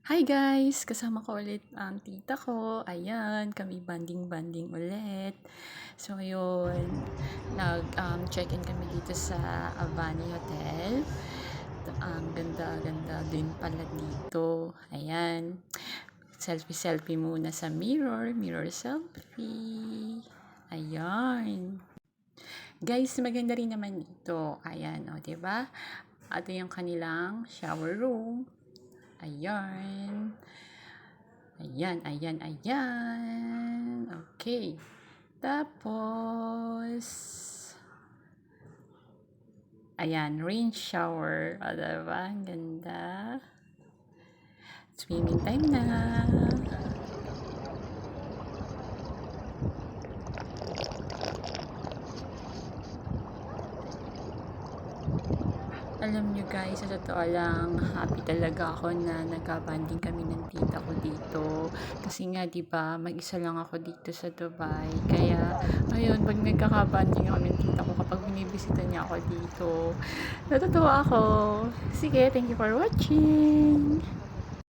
Hi guys! Kasama ko ulit ang tita ko. Ayan, kami banding-banding ulit. So yun, check-in kami dito sa Avani Hotel. Ang ganda-ganda din pala dito. Ayan, selfie-selfie muna sa mirror selfie. Ayan. Guys, maganda rin naman dito. Ayan, o, diba? Ito yung kanilang shower room. Ayan. Ayan. Okay. Tapos, ayan, rain shower. O, diba? Ang ganda. Swimming time na. Alam nyo guys, sa totoo lang, happy talaga ako na nagka-bonding kami ng tita ko dito. Kasi nga, di ba, mag-isa lang ako dito sa Dubai. Kaya, ayun, pag nagkaka-bonding kami ng tita ko kapag binibisita niya ako dito, natutuwa ako. Sige, thank you for watching!